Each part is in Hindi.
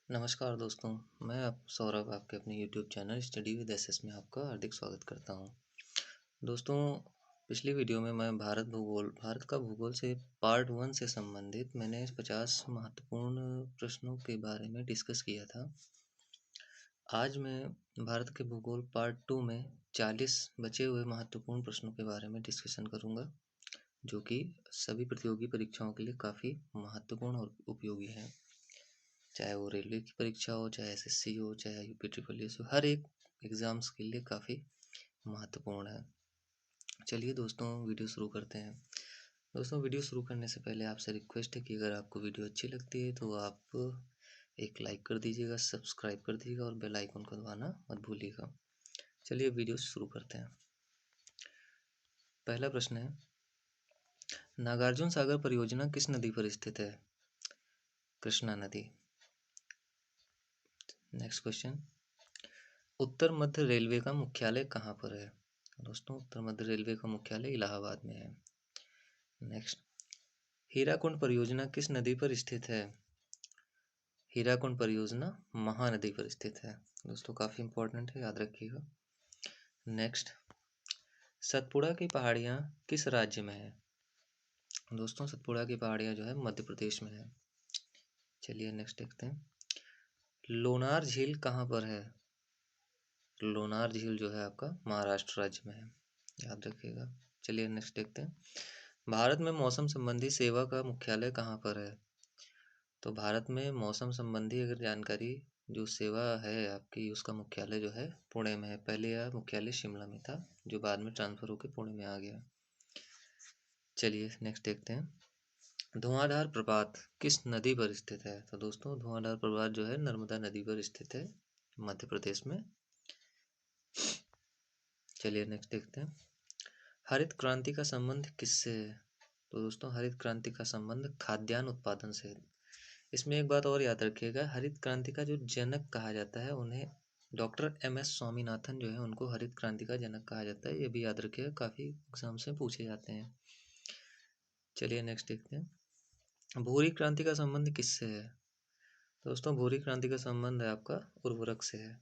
नमस्कार दोस्तों, मैं आप सौरभ आपके अपने YouTube channel study with SS में आपका हार्दिक स्वागत करता हूं। दोस्तों, पिछली वीडियो में मैं भारत का भूगोल से पार्ट 1 से संबंधित मैंने 50 महत्वपूर्ण प्रश्नों के बारे में डिस्कस किया था। आज मैं भारत के भूगोल पार्ट 2 में 40 बचे हुए महत्वपूर्ण प्रश्नों के बारे में डिस्कशन करूंगा, जो कि सभी प्रतियोगी परीक्षाओं के लिए काफ़ी महत्वपूर्ण और उपयोगी हैं। चाहे वो रेलवे की परीक्षा हो, चाहे एसएससी हो, चाहे यूपी ट्रिपल एस हो, हर एक एग्ज़ाम्स के लिए काफ़ी महत्वपूर्ण है। चलिए दोस्तों, वीडियो शुरू करते हैं। दोस्तों, वीडियो शुरू करने से पहले आपसे रिक्वेस्ट है कि अगर आपको वीडियो अच्छी लगती है तो आप एक लाइक कर दीजिएगा, सब्सक्राइब कर दीजिएगा और बेल आइकन को दबाना मत भूलिएगा। चलिए वीडियो शुरू करते हैं। पहला प्रश्न है, नागार्जुन सागर परियोजना किस नदी पर स्थित है? कृष्णा नदी। नेक्स्ट क्वेश्चन, उत्तर मध्य रेलवे का मुख्यालय कहाँ पर है? दोस्तों, उत्तर मध्य रेलवे का मुख्यालय इलाहाबाद में है। नेक्स्ट, हीराकुंड परियोजना किस नदी पर स्थित है? हीराकुंड परियोजना महानदी पर स्थित है। दोस्तों, काफी इंपॉर्टेंट है, याद रखिएगा। नेक्स्ट, सतपुड़ा की पहाड़ियाँ किस राज्य में है? दोस्तों, सतपुड़ा की पहाड़ियाँ जो है मध्य प्रदेश में है। चलिए नेक्स्ट देखते हैं, लोनार झील कहाँ पर है? लोनार झील जो है आपका महाराष्ट्र राज्य में है, याद रखिएगा। चलिए नेक्स्ट देखते हैं, भारत में मौसम संबंधी सेवा का मुख्यालय कहाँ पर है? तो भारत में मौसम संबंधी अगर जानकारी जो सेवा है आपकी, उसका मुख्यालय जो है पुणे में है। पहले यह मुख्यालय शिमला में था, जो बाद में ट्रांसफर होकर पुणे में आ गया। चलिए नेक्स्ट देखते हैं, धुआंधार प्रपात किस नदी पर स्थित है? तो दोस्तों, धुआंधार प्रपात जो है नर्मदा नदी पर स्थित है, मध्य प्रदेश में। चलिए नेक्स्ट देखते हैं, हरित क्रांति का संबंध किससे है? तो दोस्तों, हरित क्रांति का संबंध खाद्यान्न उत्पादन से है। इसमें एक बात और याद रखिएगा, हरित क्रांति का जो जनक कहा जाता है उन्हें डॉक्टर एम.एस. स्वामीनाथन जो है उनको हरित क्रांति का जनक कहा जाता है। ये भी याद रखिएगा, काफ़ी एग्जाम से पूछे जाते हैं। चलिए नेक्स्ट देखते हैं, भूरी क्रांति का संबंध किससे है? दोस्तों, भूरी क्रांति का संबंध है आपका उर्वरक से है।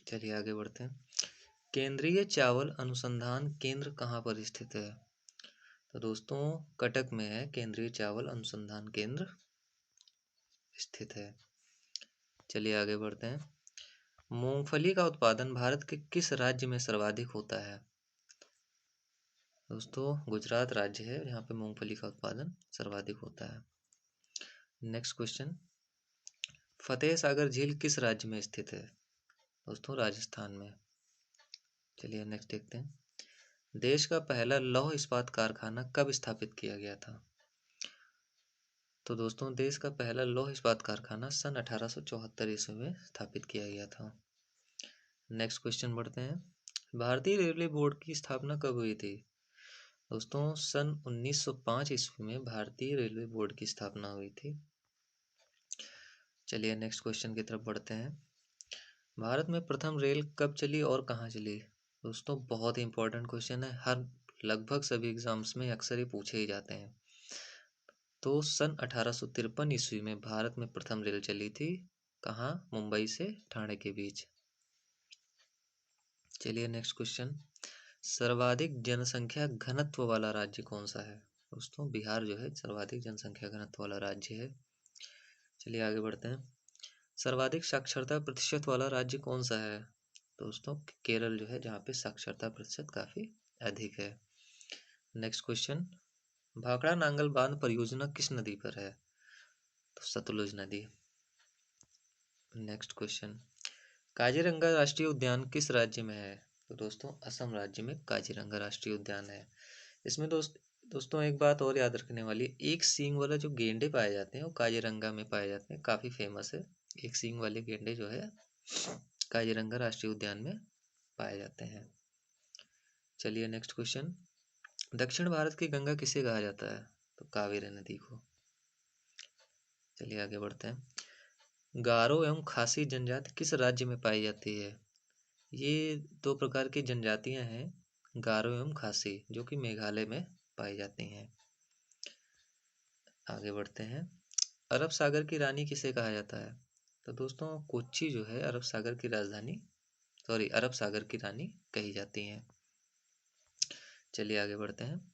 चलिए आगे बढ़ते हैं, केंद्रीय चावल अनुसंधान केंद्र कहाँ पर स्थित है? तो दोस्तों, कटक में है केंद्रीय चावल अनुसंधान केंद्र स्थित है। चलिए आगे बढ़ते हैं, मूंगफली का उत्पादन भारत के किस राज्य में सर्वाधिक होता है? दोस्तों, गुजरात राज्य है जहाँ पे मूंगफली का उत्पादन सर्वाधिक होता है। नेक्स्ट क्वेश्चन, फतेह सागर झील किस राज्य में स्थित है? दोस्तों, राजस्थान में। चलिए नेक्स्ट देखते हैं, देश का पहला लौह इस्पात कारखाना कब स्थापित किया गया था? तो दोस्तों, देश का पहला लौह इस्पात कारखाना सन 1874 ईस्वी में स्थापित किया गया था। नेक्स्ट क्वेश्चन बढ़ते हैं, भारतीय रेलवे बोर्ड की स्थापना कब हुई थी? दोस्तों, सन 1905 ईस्वी में भारतीय रेलवे बोर्ड की स्थापना हुई थी। चलिए नेक्स्ट क्वेश्चन की तरफ बढ़ते हैं, भारत में प्रथम रेल कब चली और कहाँ चली? दोस्तों, बहुत ही इंपॉर्टेंट क्वेश्चन है, हर लगभग सभी एग्जाम्स में अक्सर ही पूछे ही जाते हैं। तो सन 1853 ईस्वी में भारत में प्रथम रेल चली थी, कहाँ? मुंबई से ठाणे के बीच। चलिए नेक्स्ट क्वेश्चन, सर्वाधिक जनसंख्या घनत्व वाला राज्य कौन सा है? दोस्तों, बिहार जो है सर्वाधिक जनसंख्या घनत्व वाला राज्य है। चलिए आगे बढ़ते हैं, सर्वाधिक साक्षरता प्रतिशत वाला राज्य कौन सा है? दोस्तों, केरल जो है, जहाँ पे साक्षरता प्रतिशत काफी अधिक है। नेक्स्ट क्वेश्चन, भाखड़ा नांगल बांध परियोजना किस नदी पर है? तो सतलुज नदी। नेक्स्ट क्वेश्चन, काजीरंगा राष्ट्रीय उद्यान किस राज्य में है? तो दोस्तों, असम राज्य में काजीरंगा राष्ट्रीय उद्यान है। इसमें दोस्तों एक बात और याद रखने वाली, एक सींग वाला जो गेंडे पाए जाते हैं वो काजीरंगा में पाए जाते हैं, काफी फेमस है। एक सींग वाले गेंडे जो है काजीरंगा राष्ट्रीय उद्यान में पाए जाते हैं। चलिए नेक्स्ट क्वेश्चन, दक्षिण भारत की गंगा किसे कहा जाता है? तो कावेरी नदी को। चलिए आगे बढ़ते हैं, गारो एवं खासी जनजाति किस राज्य में पाई जाती है? ये दो प्रकार की जनजातियां हैं, गारो एवं खासी, जो कि मेघालय में पाई जाती हैं। आगे बढ़ते हैं, अरब सागर की रानी किसे कहा जाता है? तो दोस्तों कोच्चि जो है अरब सागर की राजधानी, सॉरी अरब सागर की रानी कही जाती हैं। चलिए आगे बढ़ते हैं।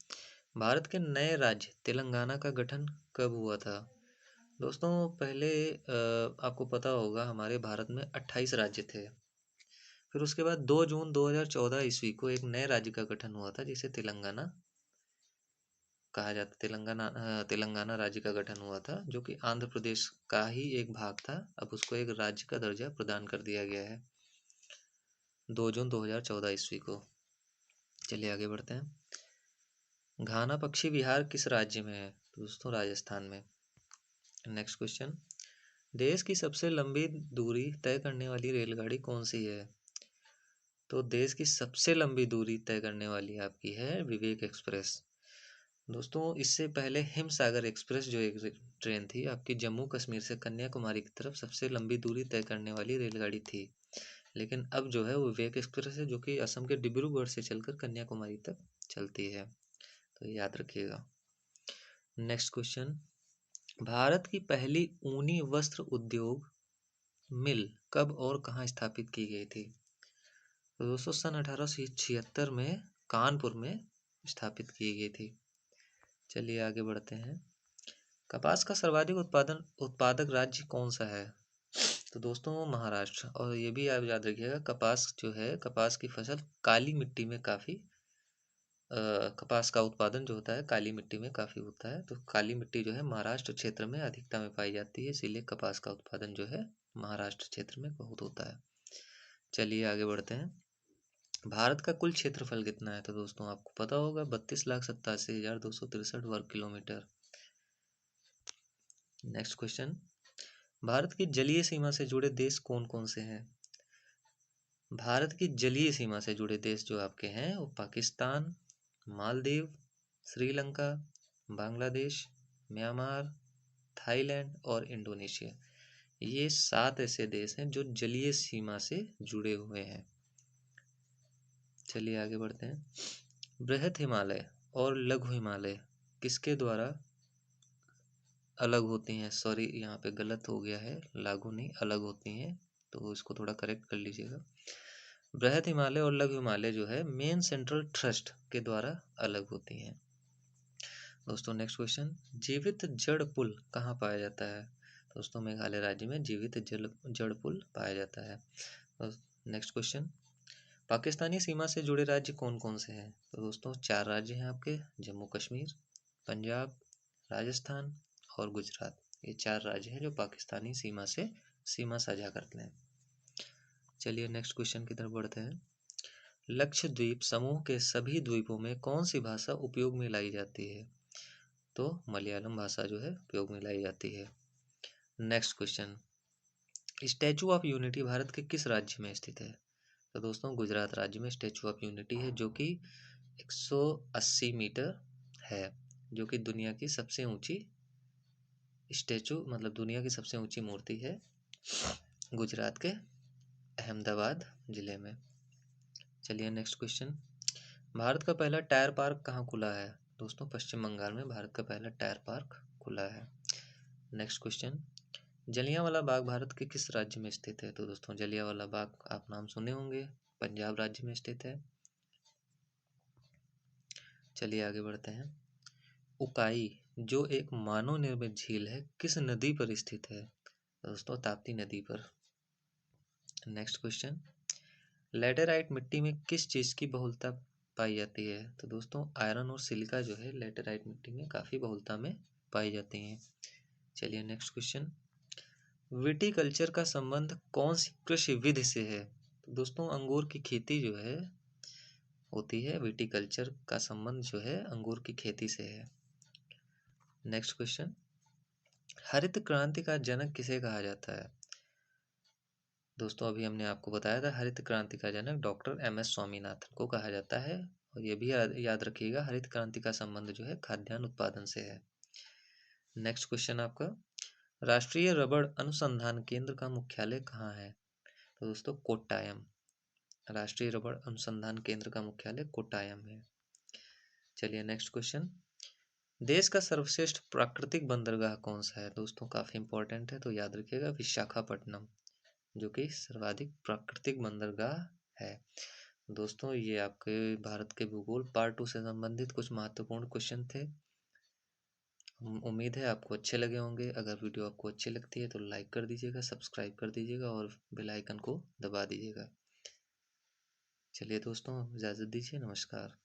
भारत के नए राज्य तेलंगाना का गठन कब हुआ था? दोस्तों पहले आपको पता होगा हमारे भारत में 28 राज्य थे। फिर उसके बाद 2 जून 2014 ईस्वी को एक नए राज्य का गठन हुआ था जिसे तेलंगाना कहा जाता। तेलंगाना राज्य का गठन हुआ था जो कि आंध्र प्रदेश का ही एक भाग था। अब उसको एक राज्य का दर्जा प्रदान कर दिया गया है 2 जून 2014 ईस्वी को। चलिए आगे बढ़ते हैं। घाना पक्षी विहार किस राज्य में है? तो दोस्तों राजस्थान में। Next question. देश की सबसे लंबी दूरी तय करने वाली रेलगाड़ी कौन सी है? तो देश की सबसे लंबी दूरी तय करने वाली आपकी है विवेक एक्सप्रेस। दोस्तों इससे पहले हिमसागर एक्सप्रेस जो एक ट्रेन थी आपकी जम्मू कश्मीर से कन्याकुमारी की तरफ सबसे लंबी दूरी तय करने वाली रेलगाड़ी थी। लेकिन अब जो है वो विवेक एक्सप्रेस है जो कि असम के डिब्रूगढ़ से चलकर कन्याकुमारी तक चलती है, तो याद रखिएगा। Next question. भारत की पहली ऊनी वस्त्र उद्योग मिल कब और कहाँ स्थापित की गई थी? तो दोस्तों सन 1876 में कानपुर में स्थापित की गई थी। चलिए आगे बढ़ते हैं। कपास का सर्वाधिक उत्पादक राज्य कौन सा है? तो दोस्तों महाराष्ट्र। और ये भी आप याद रखिएगा कपास जो है कपास की फसल काली मिट्टी में काफ़ी कपास का उत्पादन जो होता है काली मिट्टी में काफ़ी होता है। तो काली मिट्टी जो है महाराष्ट्र क्षेत्र में अधिकता में पाई जाती है, इसीलिए कपास का उत्पादन जो है महाराष्ट्र क्षेत्र में बहुत होता है। चलिए आगे बढ़ते हैं। भारत का कुल क्षेत्रफल कितना है? तो दोस्तों आपको पता होगा 32,87,263 वर्ग किलोमीटर। Next question. भारत की जलीय सीमा से जुड़े देश कौन कौन से हैं? भारत की जलीय सीमा से जुड़े देश जो आपके हैं वो पाकिस्तान, मालदीव, श्रीलंका, बांग्लादेश, म्यांमार, थाईलैंड और इंडोनेशिया। ये 7 ऐसे देश हैं जो जलीय सीमा से जुड़े हुए हैं। चलिए आगे बढ़ते हैं। बृहत हिमालय और लघु हिमालय किसके द्वारा अलग होती हैं? सॉरी यहाँ पे गलत हो गया है, लागू नहीं अलग होती हैं, तो इसको थोड़ा करेक्ट कर लीजिएगा। बृहत हिमालय और लघु हिमालय जो है मेन सेंट्रल थ्रस्ट के द्वारा अलग होती हैं। दोस्तों नेक्स्ट क्वेश्चन। जीवित जड़ पुल कहाँ पाया जाता है? दोस्तों मेघालय राज्य में जीवित जड़ पुल पाया जाता है। Next question. पाकिस्तानी सीमा से जुड़े राज्य कौन कौन से हैं? तो दोस्तों 4 राज्य हैं आपके, जम्मू कश्मीर, पंजाब, राजस्थान और गुजरात। ये 4 राज्य हैं जो पाकिस्तानी सीमा से सीमा साझा करते हैं। चलिए नेक्स्ट क्वेश्चन की तरफ बढ़ते हैं। लक्षद्वीप समूह के सभी द्वीपों में कौन सी भाषा उपयोग में लाई जाती है? तो मलयालम भाषा जो है उपयोग में लाई जाती है। Next question. Statue of unity Bharat के किस राज्य में स्थित है? तो दोस्तों गुजरात राज्य में स्टैचू ऑफ यूनिटी है जो कि 180 मीटर है, जो कि दुनिया की सबसे ऊंची स्टैचू मतलब दुनिया की सबसे ऊंची मूर्ति है गुजरात के अहमदाबाद जिले में। चलिए नेक्स्ट क्वेश्चन। भारत का पहला टायर पार्क कहाँ खुला है? दोस्तों पश्चिम बंगाल में भारत का पहला टायर पार्क खुला है। Next question. जलियांवाला बाग भारत के किस राज्य में स्थित है? तो दोस्तों जलियांवाला बाग आप नाम सुने होंगे, पंजाब राज्य में स्थित है। चलिए आगे बढ़ते हैं। उकाई जो एक मानव निर्मित झील है किस नदी पर स्थित है? दोस्तों ताप्ती नदी पर। Next question. लैटेराइट मिट्टी में किस चीज़ की बहुलता पाई जाती है? तो दोस्तों आयरन और सिलिका जो है लैटेराइट मिट्टी में काफ़ी बहुलता में पाई जाती हैं। चलिए नेक्स्ट क्वेश्चन। विटीकल्चर का संबंध कौन सी कृषि विधि से है? तो दोस्तों अंगूर की खेती जो है होती है, विटीकल्चर का संबंध जो है अंगूर की खेती से है। Next question. हरित क्रांति का जनक किसे कहा जाता है? दोस्तों अभी हमने आपको बताया था हरित क्रांति का जनक डॉक्टर एम.एस. स्वामीनाथन को कहा जाता है। और ये भी याद रखिएगा हरित क्रांति का संबंध जो है खाद्यान्न उत्पादन से है। नेक्स्ट क्वेश्चन आपका। राष्ट्रीय रबड़ अनुसंधान केंद्र का मुख्यालय कहाँ है? तो दोस्तों कोट्टायम। राष्ट्रीय रबड़ अनुसंधान केंद्र का मुख्यालय कोट्टायम है। चलिए नेक्स्ट क्वेश्चन। देश का सर्वश्रेष्ठ प्राकृतिक बंदरगाह कौन सा है दोस्तों? काफ़ी इंपॉर्टेंट है, तो याद रखिएगा विशाखापट्टनम, जो कि सर्वाधिक प्राकृतिक बंदरगाह है। दोस्तों ये आपके भारत के भूगोल पार्ट 2 से संबंधित कुछ महत्वपूर्ण क्वेश्चन थे। उम्मीद है आपको अच्छे लगे होंगे। अगर वीडियो आपको अच्छी लगती है तो लाइक कर दीजिएगा, सब्सक्राइब कर दीजिएगा और बेल आइकन को दबा दीजिएगा। चलिए दोस्तों इजाज़त दीजिए, नमस्कार।